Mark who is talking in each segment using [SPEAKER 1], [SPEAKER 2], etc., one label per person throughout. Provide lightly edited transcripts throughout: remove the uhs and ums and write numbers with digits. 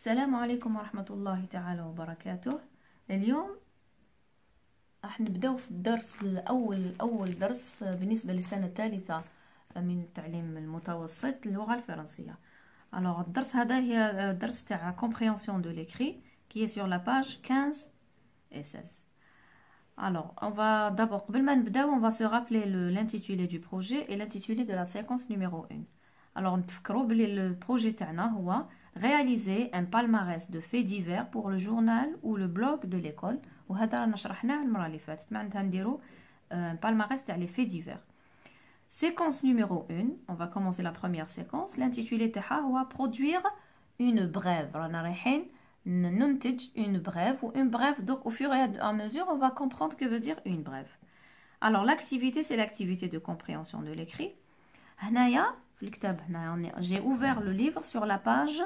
[SPEAKER 1] السلام عليكم ورحمة الله تعالى وبركاته. اليوم راح نبداو في الدرس أول درس بالنسبة للسنة الثالثة من التعليم المتوسط للغة الفرنسية. Alors الدرس هذا هي درس تاع compréhension de l'écrit qui est sur la page 15 et 16. Alors on va d'abord قبل ما نبداو on va se rappeler l'intitulé du projet et l'intitulé de la séquence numéro 1. Alors نتفكروا بلي le projet تاعنا هو réaliser un palmarès de faits divers pour le journal ou le blog de l'école. وهذا رانا شرحناه المره اللي فاتت. معناتها نديرو palmarès تاع les faits divers. Séquence numéro 1, on va commencer la première séquence. L'intitulé تاعها هو produire une brève. رانا رايحين ننتج une brève ou une brève. Donc au fur et à mesure on va comprendre que veut dire une brève. Alors l'activité c'est l'activité de compréhension de l'écrit. هنايا في الكتاب هنا j'ai ouvert le livre sur la page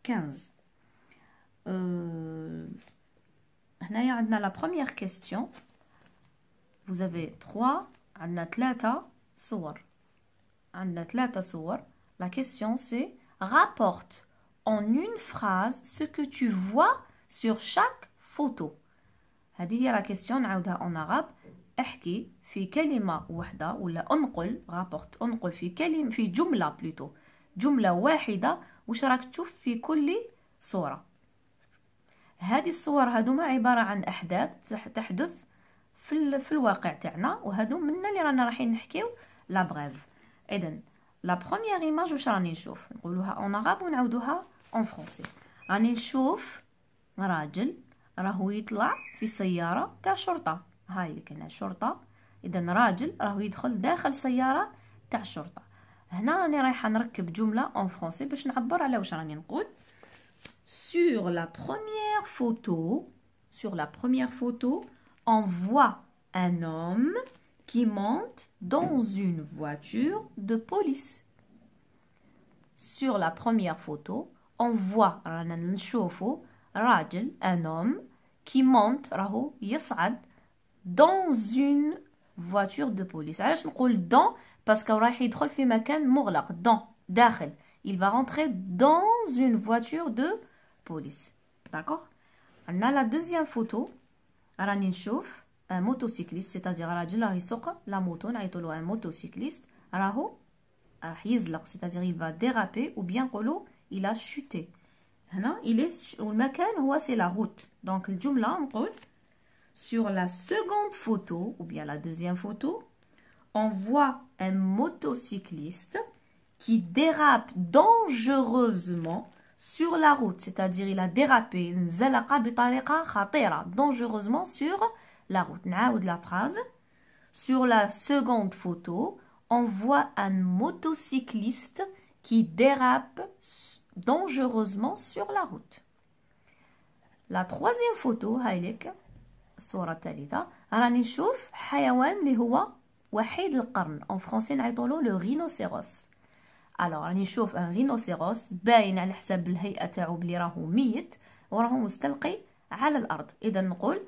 [SPEAKER 1] 15. هنايا عندنا la première question. Vous avez 3 عندنا 3 صور. عندنا 3 صور. La question c'est rapporte en une phrase ce que tu vois sur chaque photo. هذه هي la question نعاودها en arabe. احكي في كلمة واحدة ولا انقل رابورت انقل في كلمة في جملة بلوتو جملة واحدة وش راك تشوف في كل صورة. هذه الصور هذوما عبارة عن أحداث تحدث في الواقع تاعنا وهذو منا اللي رانا رايحين نحكيو لا بغيف. إذن لا بروميير ايماج واش راني نشوف نقولوها اون عرب ونعاودوها اون فرونسي. راني نشوف راجل راهو يطلع في سيارة تاع شرطة. هاي اللي كاينه شرطة. إذا راجل راهو يدخل داخل سيارة تاع الشرطة. هنا راني رايحة نركب جملة اون فرونسي باش نعبر على واش راني نقول. Sur la première photo, on voit un homme qui monte dans une voiture de police. Sur la première photo, on voit رانا نشوفو راجل un homme qui monte راهو يصعد dans une voiture de police. علاش نقول dans parce que رايح يدخل في مكان مغلق. dans داخل il va rentrer dans une voiture de police. D'accord. On a la deuxième photo. راني نشوف un motocycliste c'est-à-dire راجل راه يسوق la moto نعيطولو un motocycliste راهو راح يزلق c'est-à-dire il va déraper ou bien نقولو il a chuté. هنا il est المكان هو c'est la route. donc الجملة نقول sur la seconde photo ou bien la deuxième photo on voit un motocycliste qui dérape dangereusement sur la route, c'est-à-dire il a dérapé انزلق بطريقة خطيرة dangereusement sur la route. نعاود la phrase. Sur la seconde photo on voit un motocycliste qui dérape dangereusement sur la route. La troisième photo هاي لك الصورة الثالثة. راني نشوف حيوان اللي هو وحيد القرن en français نعيطولو le rhinocéros. alors راني نشوف ان رينوسيروس باين على حساب الهيئه تاعو بلي راهو ميت وراهو مستلقي على الارض. اذا نقول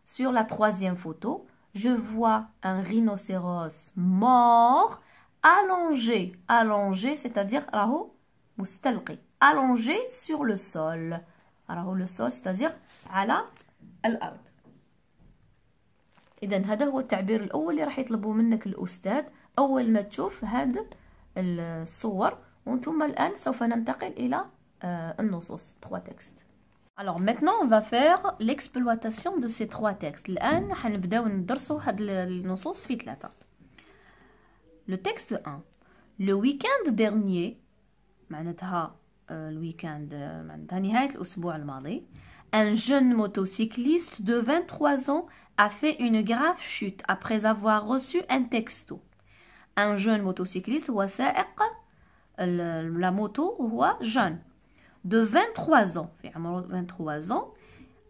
[SPEAKER 1] sur la troisième photo je vois un rhinocéros mort allongé c'est-à-dire راهو مستلقي allongé sur le sol. راهو le sol c'est-à-dire على الارض. اذا هذا هو التعبير الاول اللي راح يطلبوا منك الاستاذ اول ما تشوف هذا الصور. وانتم الآن سوف ننتقل إلى النصوص 3 textes. Alors maintenant on va faire l'exploitation de ces 3 textes. الآن حنبداو ندرسوا هاد النصوص في 3. Le texte 1. Le week-end dernier معناتها الويكاند معناتها نهاية الأسبوع الماضي. Un jeune motocycliste de 23 ans a fait une grave chute après avoir reçu un texto. Un jeune motocycliste هو سائق la moto هو jeune de 23 ans في عمره 23 ans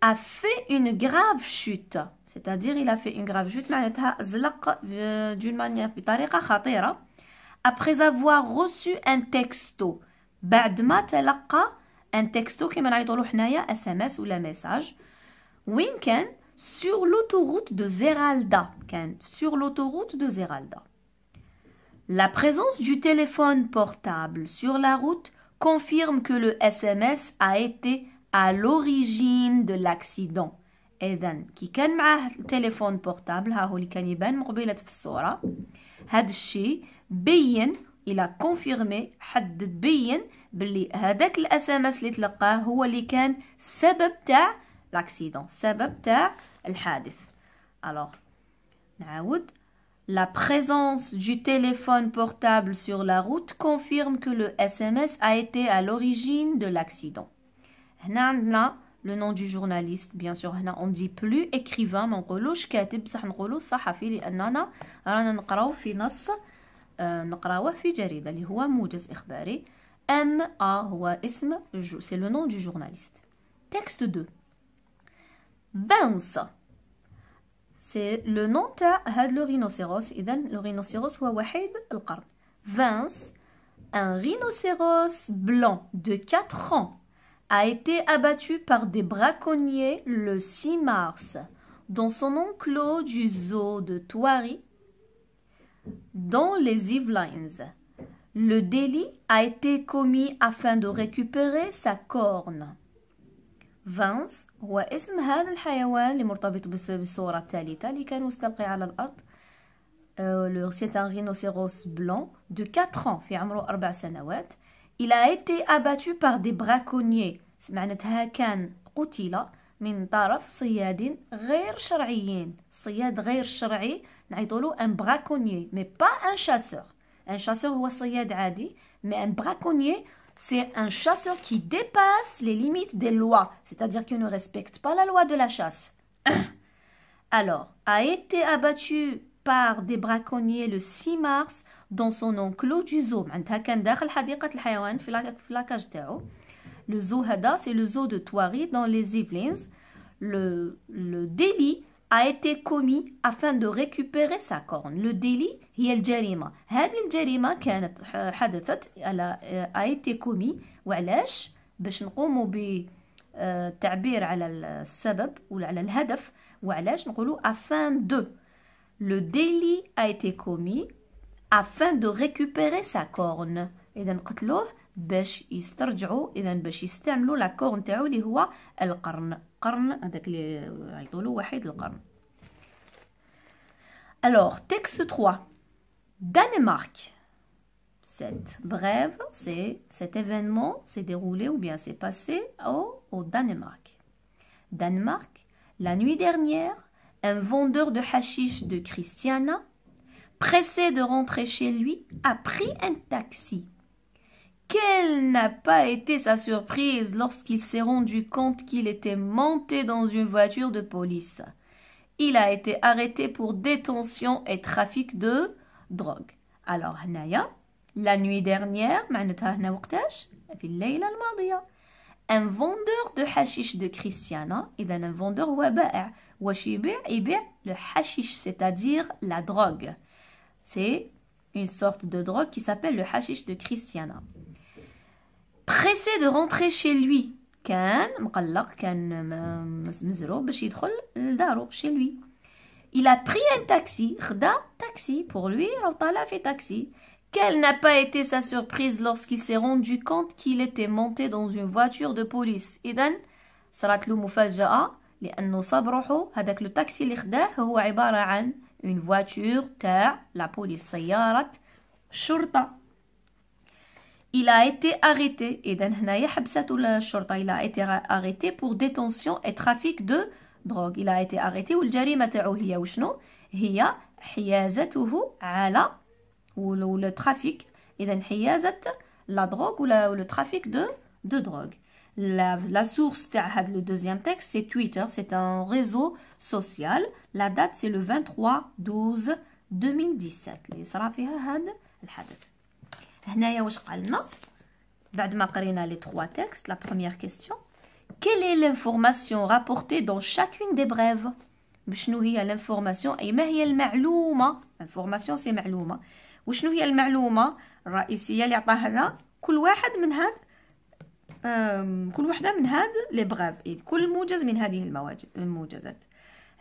[SPEAKER 1] a fait une grave chute c'est-à-dire il a fait une grave chute معناتها زلق d'une manière بطريقة خطيرة après avoir reçu un texto بعد ما تلقى un texto كما نعيطولو حنايا SMS ولا message. وين كان sur l'autoroute de Zeralda. كان sur l'autoroute de Zeralda. La présence du téléphone portable sur la route confirme que le SMS a été à l'origine de l'accident. إذن كي كان معاه تليفون بورتابل ها هو اللي كان يبان مقبلة في الصورة هذا الشيء بين إلى كونفيرمي حدد بين باللي هذاك الاس ام اس اللي تلقاه هو اللي كان سبب تاع لاكسيدون سبب تاع الحادث. alors نعاود la présence du téléphone portable sur la route confirme que le SMS a été à l'origine de l'accident. هنا عندنا le nom du journaliste bien sûr. هنا on dit plus écrivain ما نقولوش كاتب بصح نقولو صحفي لأننا رانا نقراو في نص نقراوه في جريدة اللي هو موجز إخباري. MA هو اسم c'est le nom du journaliste. Texte 2 Vince c'est le nom تاع هاد le rhinocéros. إذن le rhinocéros هو وحيد القرن. Vince un rhinocéros blanc de 4 ans a été abattu par des braconniers le 6 mars dans son enclos du zoo de Thoiry dans les Yvelines. Le délit a été commis afin de récupérer sa corne. Vince هو اسم هذا الحيوان اللي مرتبط بالصورة الثالثة اللي كان مستلقي على الأرض. C'est un rhinocéros blanc de 4 ans في عمره 4 سنوات. Il a été abattu par des braconniers. معناتها كان قتل من طرف صياد غير شرعيين. صياد غير شرعي نعيطولو un braconnier mais pas un chasseur. Un chasseur هو صياد عادي mais un braconnier c'est un chasseur qui dépasse les limites des lois, c'est-à-dire qui ne respecte pas la loi de la chasse. Alors, a été abattu par des braconniers le 6 mars dans son enclos du zoo. معناتها كان داخل حديقة الحيوان في لاكاج تاعو. Le zoo هذا c'est le zoo de Thoiry dans les Yvelines. Le délit a été commis afin de récupérer sa corne. Le délit هي الجريمة. هذه الجريمة كانت حدثت a été commis وعلاش باش نقوموا بالتعبير على السبب ولا على الهدف وعلاش نقولوا afin de. Le délit a été commis afin de récupérer sa corne. إذا قتلوه باش يسترجعوا إذا باش يستعملوا لا كورن تاعو اللي هو القرن. قرن هذاك اللي يعيطولو وحيد القرن. Alors, texte 3. Danemark. Cette brève, cet événement s'est déroulé ou bien s'est passé au Danemark. Danemark, la nuit dernière, un vendeur de hashish de Christiana, pressé de rentrer chez lui, a pris un taxi. Quelle n'a pas été sa surprise lorsqu'il s'est rendu compte qu'il était monté dans une voiture de police. Il a été arrêté pour détention et trafic de drogue. Alors, هنايا, la nuit dernière, معناتها هنا وقتاش؟ في الليلة الماضية. Un vendeur de hashish de Christiana, إذا un vendeur هو بائع. واش يبيع le hashish, c'est-à-dire la drogue. C'est une sorte de drogue qui s'appelle le hashish de Christiana. Pressé de rentrer chez lui. كان مقلق كان مزروب باش يدخل لدارو chez lui. Il a pris un taxi. خدا taxi pour lui أو طالع في taxi. Quelle n'a pas été sa surprise lorsqu'il s'est rendu compte qu'il était monté dans une voiture de police. إذن صارت له مفاجأة لأنه صاب روحو هذاك لو تاكسي اللي خداه هو عبارة عن une voiture تاع la police سيارة شرطة. Il a été arrêté. إذن هنايا حبسته الشرطة. Il a été arrêté pour détention et trafic de drogue. Il a été arrêté والجريمة تاعو هي وشنو؟ هي حيازته على ولا ترافيك. إذن حيازة la drogue ou le trafic de drogue. La source تاع هذا le deuxième texte c'est Twitter. C'est un réseau social. La date c'est le 23/12/2017 اللي صرا فيها هذا الحدث. هنايا واش قالنا بعد ما قرينا les 3 textes. La première question, quelle est l'information rapportée dans chacune des brèves? شنو هي l'information أي ما هي المعلومة؟ information c'est معلومة. وشنو هي المعلومة الرئيسية اللي عطاها لنا كل واحد من هاد كل وحدة من هاد لي بغاف. كل موجز من هذه الموجزات.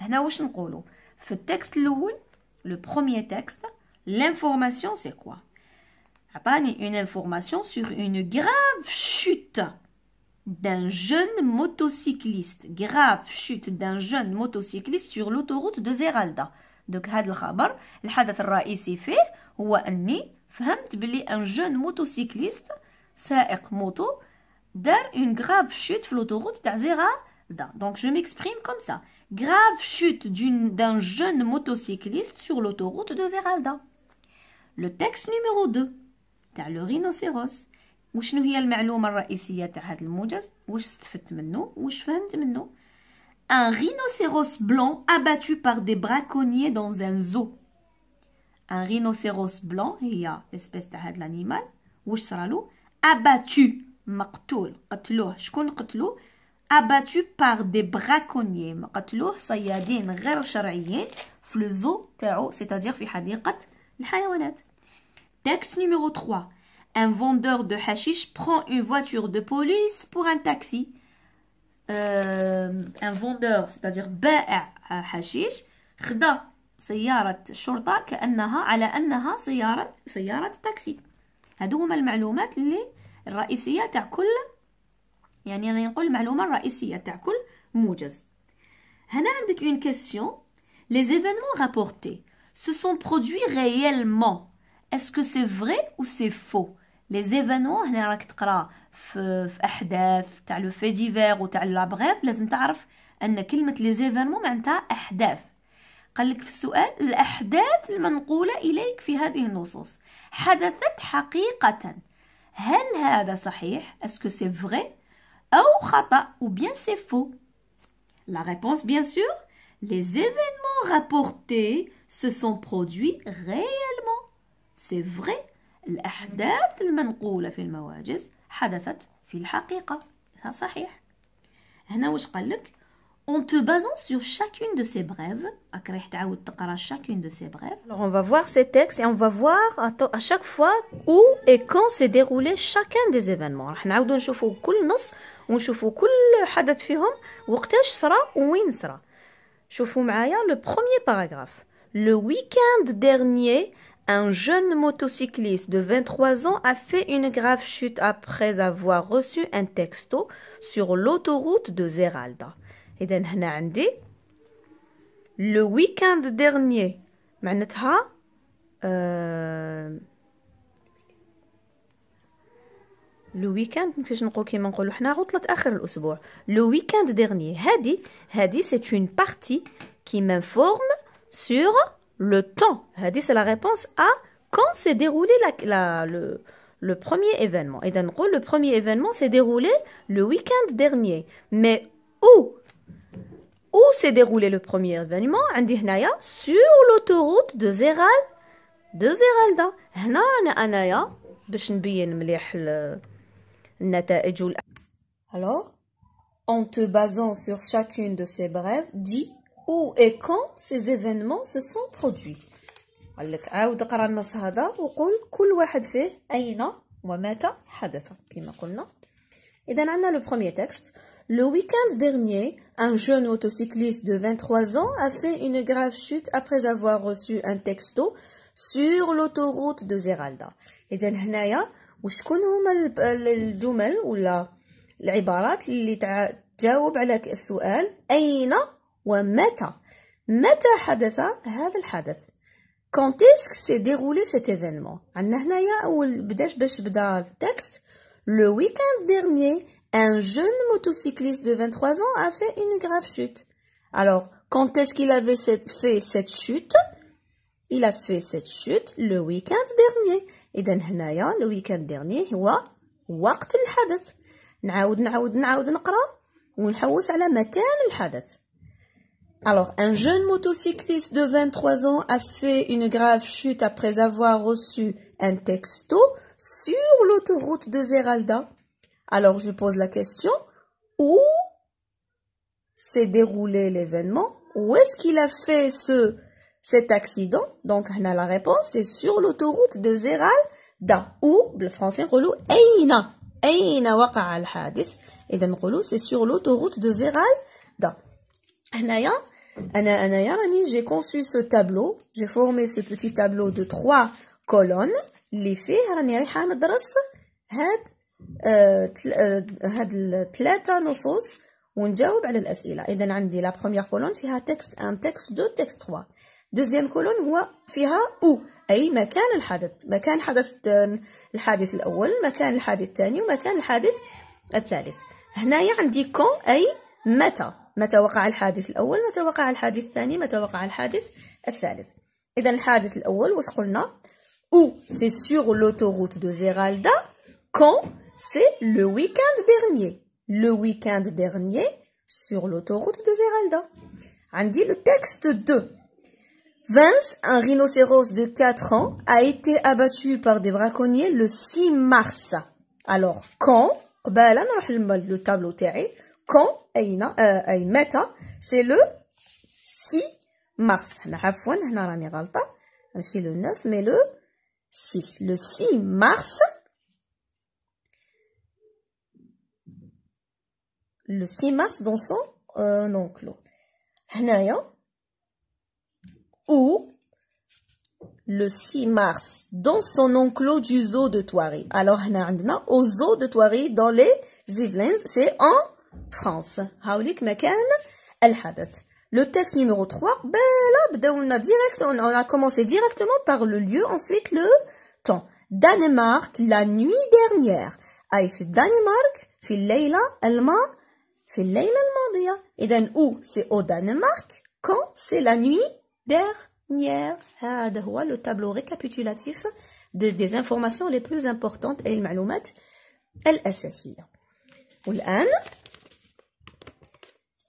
[SPEAKER 1] هنا واش نقولوا في التكست الأول le premier texte l'information c'est quoi؟ عطاني une information sur une grave chute d'un jeune motocycliste. Grave chute d'un jeune motocycliste sur l'autoroute de Zeralda. Donc هذا الخبر الحدث الرئيسي فيه هو أني فهمت بلي ان jeune motocycliste سائق موتو دار une grave chute في l'autoroute تاع زيرالدا. Donc je m'exprime comme ça. Grave chute d'un jeune motocycliste sur l'autoroute de Zeralda. Le texte numéro 2 تاع le rhinocéros. وشنو هي المعلومة الرئيسية تاع هذا الموجز؟ واش استفدت منه؟ واش فهمت منه؟ Un rhinocéros blanc abattu par des braconniers dans un zoo. Un rhinocéros blanc هي espèce تاع هذا الانيمال. واش صرالو؟ abattu مقتول. قتلوه. شكون قتلوه؟ abattu par des braconniers. قتلوه صيادين غير شرعيين في le zoo تاعو c'est-à-dire في حديقة الحيوانات. Texte numéro 3. Un vendeur de hashish prend une voiture de police pour un taxi. Un vendeur, c'est-à-dire بائع حشيش خدا سيارة شرطة كأنها على أنها سيارة تاكسي. هادو هما المعلومات اللي الرئيسية تاع كل، يعني أنا نقول المعلومة الرئيسية تاع كل موجز. هنا عندك une question. Les événements rapportés se sont produits réellement. Est-ce que c'est vrai ou c'est faux? Les événements هنا راك تقرا في احداث تاع لو في ديفير وتاع لا بغيف، لازم تعرف ان كلمه لي زيفيرمون معناتها احداث. قال لك في السؤال الاحداث المنقوله اليك في هذه النصوص حدثت حقيقه، هل هذا صحيح؟ اسكو سي فري او خطا ou bien c'est faux? La réponse bien sûr, les événements rapportés se sont produits réellement. C'est vrai. الأحداث المنقولة في المواجز حدثت في الحقيقة. هذا صحيح. هنا واش قالك؟ En te basant sur chacune de ces brèves, راح تعاود تقرا chacune de ces brèves. Alors on va voir ces textes et on va voir à chaque fois où et quand s'est déroulé chacun des événements. راح نعاودو نشوفو كل نص ونشوفو كل حدث فيهم وقتاش صرا وين صرا. شوفوا معايا le premier paragraphe. Le week-end dernier, un jeune motocycliste de 23 ans a fait une grave chute après avoir reçu un texto sur l'autoroute de Zeralda. إذا هنا عندي le week-end dernier معناتها le week-end كيفاش نقول كيما نقولوا حنا عطلة آخر الأسبوع. le week-end dernier هذه c'est une partie qui m'informe sur le temps. C'est la réponse à quand s'est déroulé le premier événement. Et donc, le premier événement s'est déroulé le week-end dernier. Mais où s'est déroulé le premier événement? Sur l'autoroute de Zeralda. هنا أنايا باش نبين مليح النتائج. Alors, en te basant sur chacune de ces brèves, dis où et quand ces événements se sont produits. قال لك عاود اقرا النص هذا وقول كل واحد فيه أين ومتى حدث كما قلنا. إذا عندنا le premier texte. Le week-end dernier, un jeune motocycliste de 23 ans a fait une grave chute après avoir reçu un texto sur l'autoroute de Zeralda. إذا هنايا وشكون هما الجمل ولا العبارات اللي تجاوب على السؤال أين ومتى. متى حدث هذا الحدث؟ Quand est-ce que s'est déroulé cet événement? عندنا هنايا أول باش بدا التكست. Le week-end dernier, un jeune motocycliste de 23 ans a fait une grave chute. Alors, quand est-ce qu'il avait fait cette chute? Il a fait cette chute le week-end dernier. إذا هنايا le week-end dernier هو وقت الحدث. نعاود نقرأ ونحوس على مكان الحدث. Alors, un jeune motocycliste de 23 ans a fait une grave chute après avoir reçu un texto sur l'autoroute de Zeralda. Alors, je pose la question, où s'est déroulé l'événement? Où est-ce qu'il a fait cet accident? Donc, la réponse, c'est sur l'autoroute de Zeralda. Ou, le français, نقولوا أين وقع الحادث. إذا نقولوا c'est sur l'autoroute de Zeralda. J'ai conçu ce tableau, j'ai formé ce petit tableau de 3 colonnes
[SPEAKER 2] اللي فيه راني رايحه ندرس هاد الثلاثه نصوص ونجاوب على الاسئله. اذا عندي لا بروميير كولون فيها تكست 1 تكست 2 تكست 3. دوزيام كولون هو فيها او اي مكان الحدث، مكان حدث الحادث الاول، مكان الحادث الثاني، ومكان الحادث الثالث. هنايا عندي كون اي متى وقع الحادث الاول، متى وقع الحادث الثاني، متى وقع الحادث الثالث. اذا الحادث الاول واش قلنا؟ او سي سور l'autoroute de Zeralda quand c'est le week-end dernier. Le week-end dernier sur l'autoroute de Zeralda. عندي le texte 2. Vince, un rhinocéros de 4 ans, a été abattu par des braconniers le 6 mars. Alors, quand, قبالة نروح le tableau تاعي, quand, أي متى, c'est le 6 mars. هنا عفوا هنا راني غلطة, ماشي le 9 mais le 6. Le 6 mars, le 6 mars dans son enclos. هنايا ou le 6 mars dans son enclos du zoo de Thoiry. Alors, هنا عندنا au zoo de Thoiry dans les Yvelines, c'est en France. هاوليك مكان الحدث. Le texte numéro 3, là, بداونا direct, on a commencé directement par le lieu, ensuite le temps. Danemark, la nuit dernière. أي في الدنمارك في الليلة الماضية. إذن où c'est au Danemark, quand c'est la nuit dernière. هذا هو le tableau récapitulatif des informations les plus importantes et المعلومات الأساسية. والآن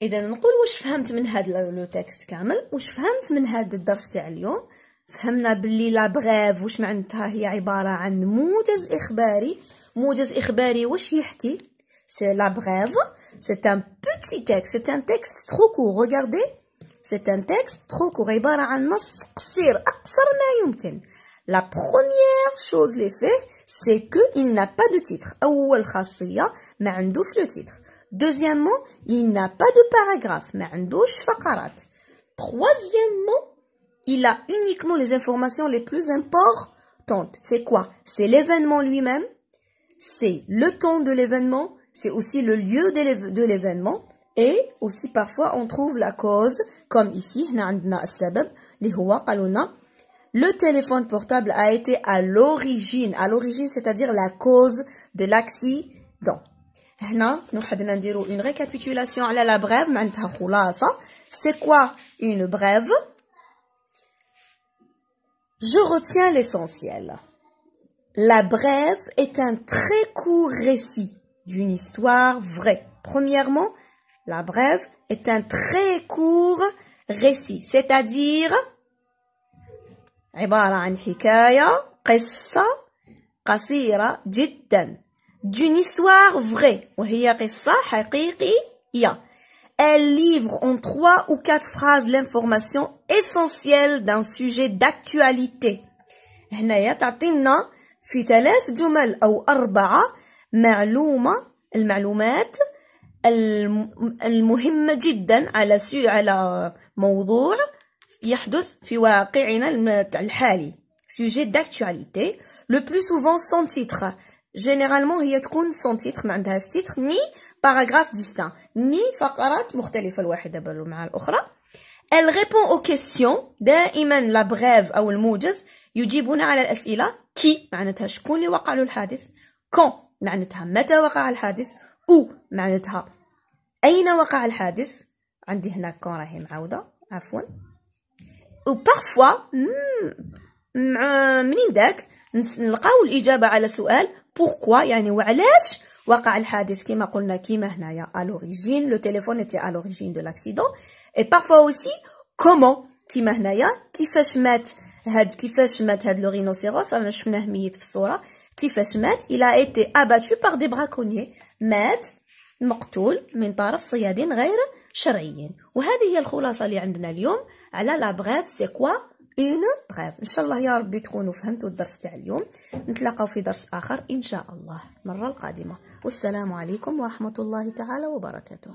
[SPEAKER 2] إذا نقول واش فهمت من هذا لو تكست كامل، واش فهمت من هذا الدرس تاع اليوم. فهمنا باللي لا بغيف واش معناتها، هي عبارة عن موجز إخباري. موجز إخباري واش يحكي؟ c'est la brève, c'est un petit texte, c'est un texte trop court. Regardez, c'est un texte trop court. عبارة عن نص قصير أقصر ما يمكن. La première chose les faits, c'est que il n'a pas de titre. أول خاصية ما عندوش le titre. Deuxièmement, il n'a pas de paragraphe. ما عندوش فقرات. Troisièmement, il a uniquement les informations les plus importantes. C'est quoi? C'est l'événement lui-même, c'est le temps de l'événement, c'est aussi le lieu de l'événement, et aussi parfois on trouve la cause, comme ici, هنا عندنا السبب اللي هو قالوا لنا le téléphone portable a été à l'origine, c'est-à-dire la cause de l'accident. هنا نوحدنا نديرو une récapitulation على la brève معناتها خلاصة. C'est quoi une brève? Je retiens l'essentiel. La brève est un très court récit d'une histoire vraie. Premièrement, la brève est un très court récit, c'est-à-dire عبارة عن حكاية قصة قصيرة جدا d'une histoire vraie وهي قصة حقيقية. Elle livre en 3 ou 4 phrases l'information essentielle d'un sujet d'actualité. هنايا تعطينا في 3 جمل أو 4 المعلومات المهمة جدا على موضوع يحدث في واقعنا الحالي. Sujet d'actualité. Le plus souvent sans titre. Généralement هي تكون sans titre، ما عندهاش titre ni paragraphe distinct ni فقرات مختلفة الواحدة مع الأخرى. Elle répond aux questions. دائما la brève أو الموجز يجيبون على الأسئلة. qui معناتها شكون اللي وقع له الحادث، quand معناتها متى وقع الحادث، où معناتها أين وقع الحادث. عندي هنا كون راهي معاودة عفوا. و parfois منين داك نلقاو الإجابة على سؤال pourquoi، يعني وعلاش وقع الحادث كما قلنا كيما هنايا à l'origine le téléphone était à l'origine de l'accident. et parfois aussi comment كيما هنايا كيفاش مات هاد لو رينوسيروس. رانا شفناه ميت في الصورة. كيفاش مات؟ il a été abattu par des braconniers. مات مقتول من طرف صيادين غير شرعيين. وهذه هي الخلاصة اللي عندنا اليوم على لا بريف. سي كوا اون بريف. ان شاء الله يا ربي تكونوا فهمتوا الدرس تاع اليوم. نتلاقاو في درس آخر ان شاء الله المرة القادمة. والسلام عليكم ورحمة الله تعالى وبركاته.